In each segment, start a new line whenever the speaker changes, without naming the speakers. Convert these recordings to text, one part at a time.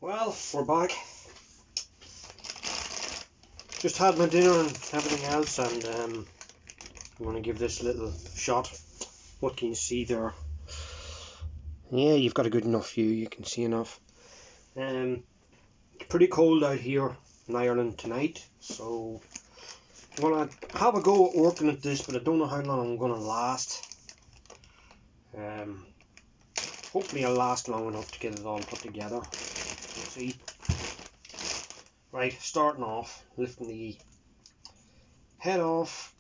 Well, we're back. Just had my dinner and everything else, and I'm going to give this a little shot. What can you see there? Yeah, you've got a good enough view, you can see enough. It's pretty cold out here in Ireland tonight, so I'm going to have a go at working at this, but I don't know how long I'm going to last. Hopefully I'll last long enough to get it all put together. We'll see. Right, starting off, lifting the head off.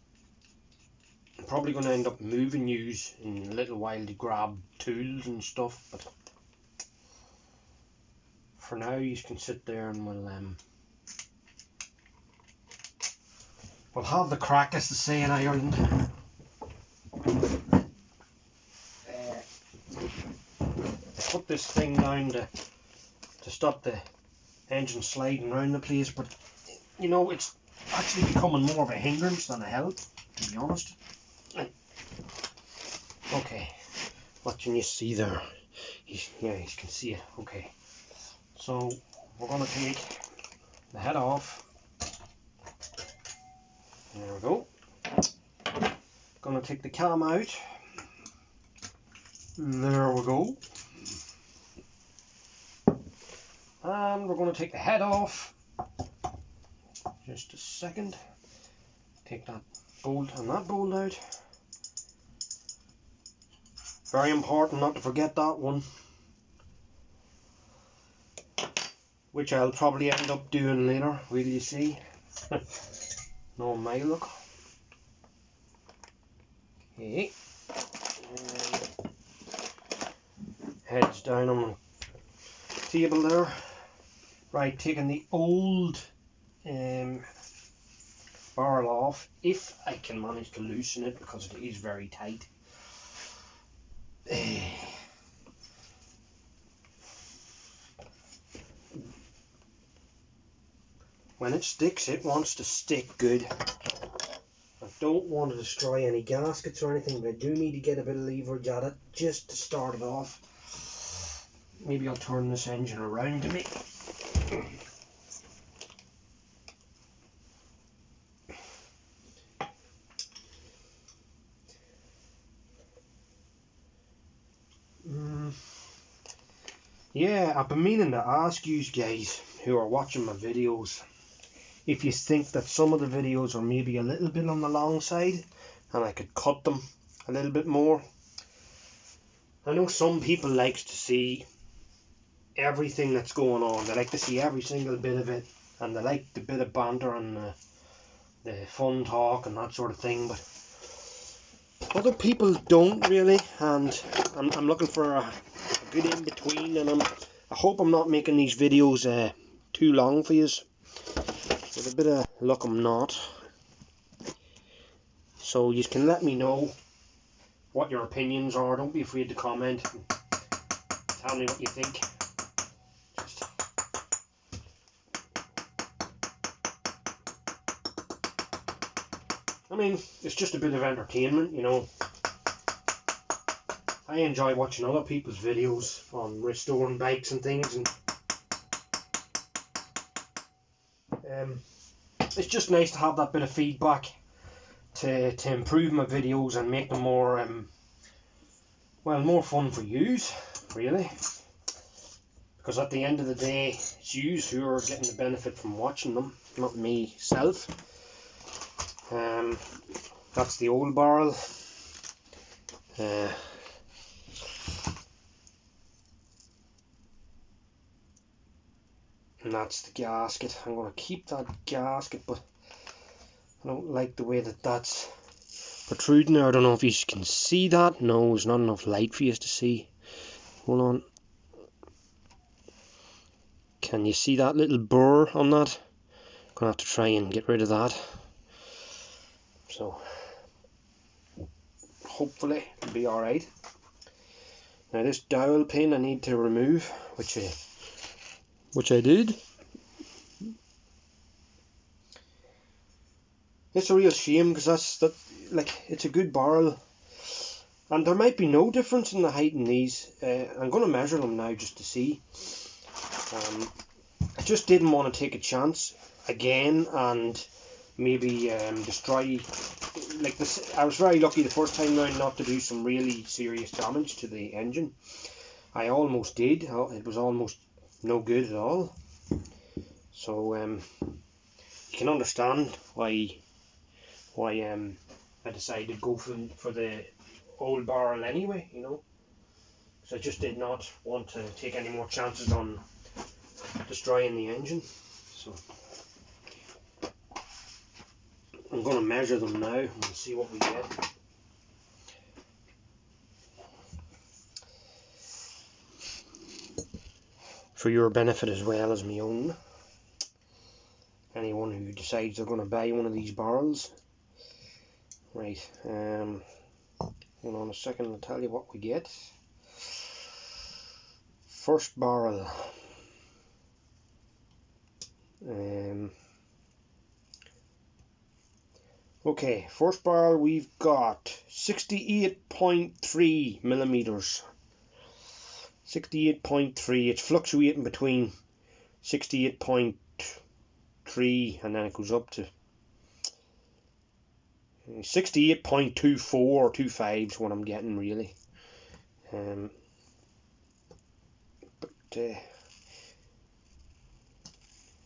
I'm probably going to end up moving yous in a little while to grab tools and stuff, but for now you can sit there and we'll have the crack, as they say in Ireland. Put this thing down to stop the engine sliding around the place, but you know, it's actually becoming more of a hindrance than a help, to be honest. Okay, what can you see there? Yeah, you can see it. Okay, so we're going to take the head off. There we go. Going to take the cam out. There we go. And we're going to take the head off. Just a second. Take that bolt and that bolt out. Very important not to forget that one, which I'll probably end up doing later. Will you see? No, my look. Okay. Heads down on the table there. Right, taking the old barrel off, if I can manage to loosen it, because it is very tight. When it sticks, it wants to stick good. I don't want to destroy any gaskets or anything, but I do need to get a bit of leverage at it just to start it off. Maybe I'll turn this engine around a bit. Yeah, I've been meaning to ask you guys who are watching my videos if you think that some of the videos are maybe a little bit on the long side and I could cut them a little bit more. I know some people like to see everything that's going on. They like to see every single bit of it, and they like the bit of banter and the fun talk and that sort of thing, but other people don't really, and I'm looking for a good in between, and I hope I'm not making these videos too long for you. With a bit of luck I'm not. So you can let me know what your opinions are. Don't be afraid to comment and tell me what you think. I mean, it's just a bit of entertainment, you know. I enjoy watching other people's videos on restoring bikes and things, and it's just nice to have that bit of feedback to improve my videos and make them more more fun for yous, really, because at the end of the day it's yous who are getting the benefit from watching them, not myself. That's the old barrel. And that's the gasket. I'm going to keep that gasket, but I don't like the way that that's protruding there. I don't know if you can see that. No, there's not enough light for you to see. Hold on. Can you see that little burr on that? I'm going to have to try and get rid of that. So hopefully it'll be alright. Now this dowel pin I need to remove, which I did. It's a real shame, because it's a good barrel, and there might be no difference in the height in these. I'm going to measure them now just to see. I just didn't want to take a chance again and maybe destroy, like this. I was very lucky the first time round not to do some really serious damage to the engine. I almost did. It was almost no good at all. So you can understand why I decided to go for the old Barrell anyway, you know. So I just did not want to take any more chances on destroying the engine. So I'm going to measure them now and see what we get. For your benefit as well as my own. Anyone who decides they're going to buy one of these barrels. Right, hold on a second, I'll tell you what we get. First barrel. Okay, first barrel we've got 68.3 millimeters. 68.3. It's fluctuating between 68.3 and then it goes up to 68.24 or 25 is what I'm getting really.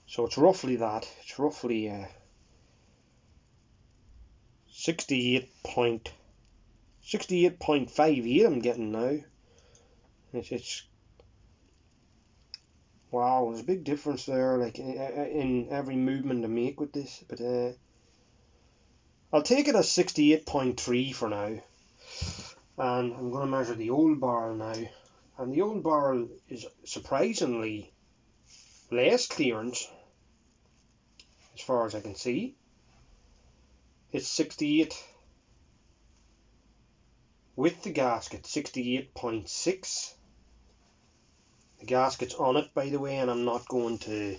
So it's roughly that. It's roughly 68.58 I'm getting now. It's wow, there's a big difference there, like in every movement I make with this, but I'll take it as 68.3 for now. And I'm going to measure the old barrel now, and the old barrel is surprisingly less clearance as far as I can see. It's 68 with the gasket, 68.6. The gasket's on it, by the way, and I'm not going to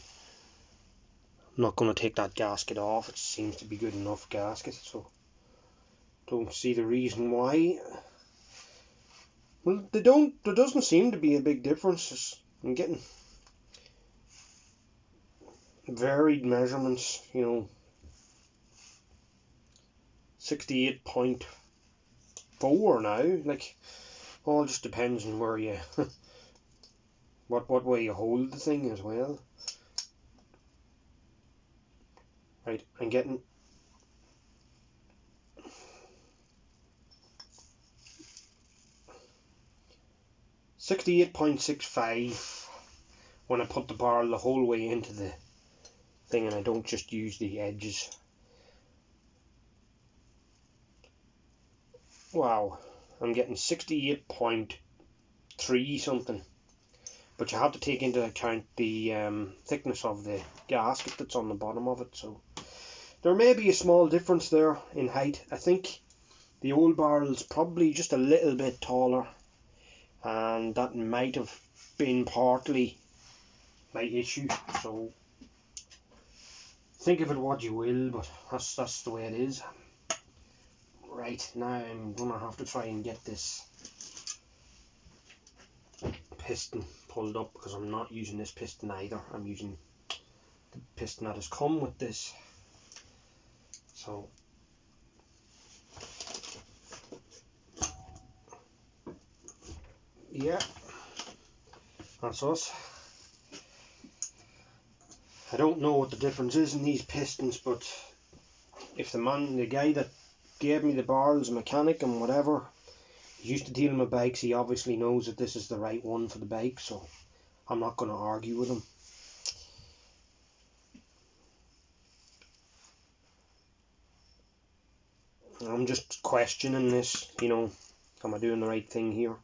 take that gasket off. It seems to be good enough gasket, so don't see the reason why. Well, there doesn't seem to be a big difference. I'm getting varied measurements, you know. 68.4 now, like, all just depends on where you what way you hold the thing as well. Right, I'm getting 68.65 when I put the barrel the whole way into the thing and I don't just use the edges. Wow, I'm getting 68.3 something, but you have to take into account the thickness of the gasket that's on the bottom of it, so there may be a small difference there in height. I think the old barrel's probably just a little bit taller, and that might have been partly my issue, so think of it what you will, but that's the way it is. Right, now I'm gonna have to try and get this piston pulled up, because I'm not using this piston either. I'm using the piston that has come with this. So yeah, that's us. I don't know what the difference is in these pistons, but if the guy that gave me the barrels, a mechanic and whatever, he's used to dealing with bikes, he obviously knows that this is the right one for the bike, so I'm not going to argue with him. I'm just questioning this, you know, am I doing the right thing here?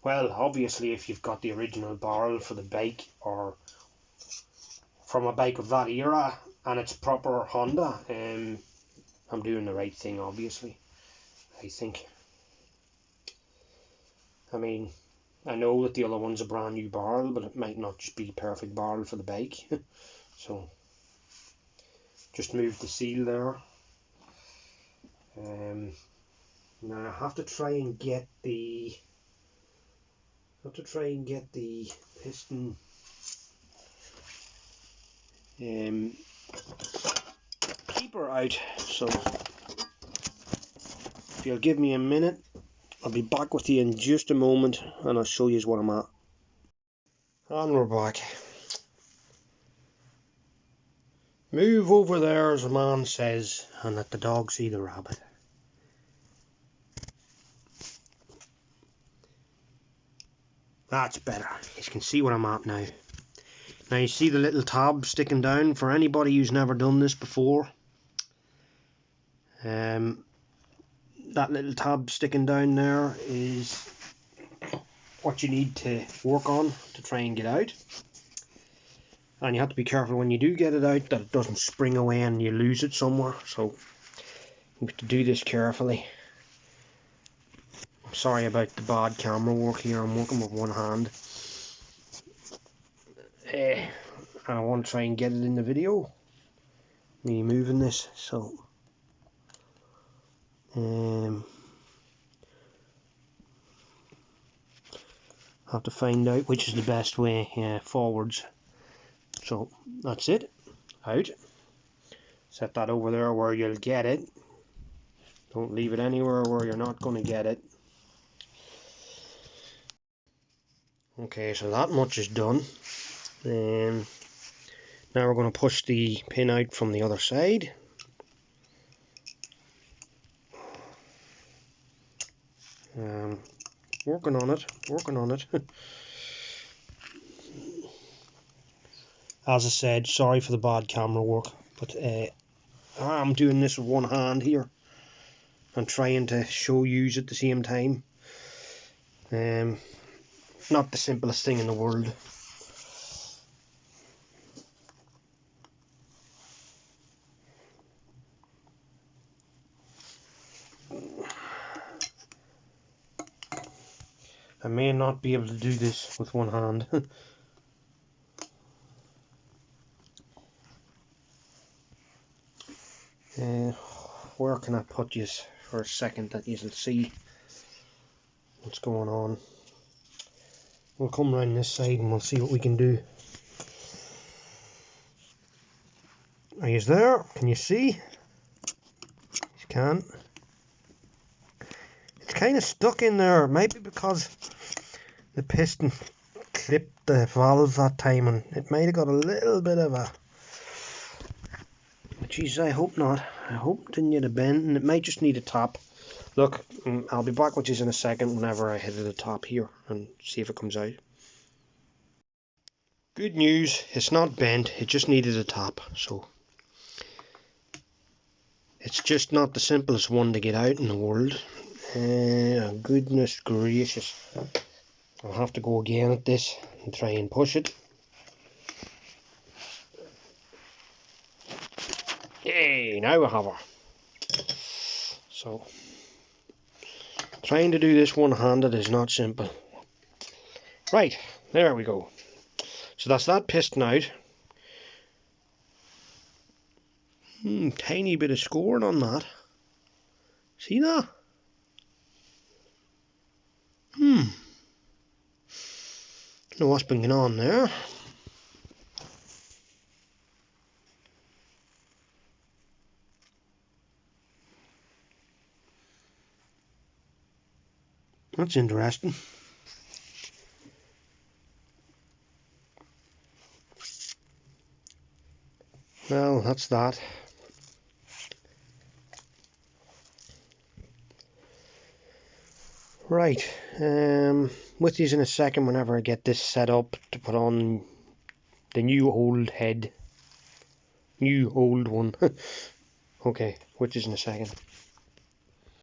Well, obviously if you've got the original barrel for the bike, or from a bike of that era, and it's proper Honda, I'm doing the right thing, obviously, I think. I mean, I know that the other one's a brand new barrel, but it might not just be a perfect barrel for the bike. So, just move the seal there. Now I have to try and get the piston keep her out. So if you'll give me a minute, I'll be back with you in just a moment and I'll show you what I'm at. And we're back. Move over there, as the man says, and let the dog see the rabbit. That's better. You can see what I'm at now. Now you see the little tab sticking down. For anybody who's never done this before, that little tab sticking down there is what you need to work on to try and get out. And you have to be careful when you do get it out that it doesn't spring away and you lose it somewhere. So you have to do this carefully. I'm sorry about the bad camera work here. I'm working with one hand. And I want to try and get it in the video. Me moving this, so have to find out which is the best way forwards. So that's it. Out. Set that over there where you'll get it. Don't leave it anywhere where you're not going to get it. Okay, so that much is done. Now we're going to push the pin out from the other side. Working on it. As I said, sorry for the bad camera work, but I'm doing this with one hand here and trying to show yous at the same time. Not the simplest thing in the world. I may not be able to do this with one hand. Where can I put you for a second that you'll see what's going on? We'll come around this side and we'll see what we can do. Are you there? Can you see? You can. It's kind of stuck in there. Maybe because the piston clipped the valve that time and it might have got a little bit of a... Jeez, I hope not. I hope it didn't get a bend, and it might just need a tap. Look, I'll be back with you in a second whenever I hit the top here and see if it comes out. Good news, it's not bent, it just needed a tap, so it's just not the simplest one to get out in the world. Goodness gracious. I'll have to go again at this and try and push it. Hey, now we have her. So, trying to do this one-handed is not simple. Right, there we go. So that's that piston out. Tiny bit of scoring on that. See that? Don't know what's been going on there. That's interesting. Well, that's that. Right, with you in a second whenever I get this set up to put on the new old head. New old one. Okay, with you in a second.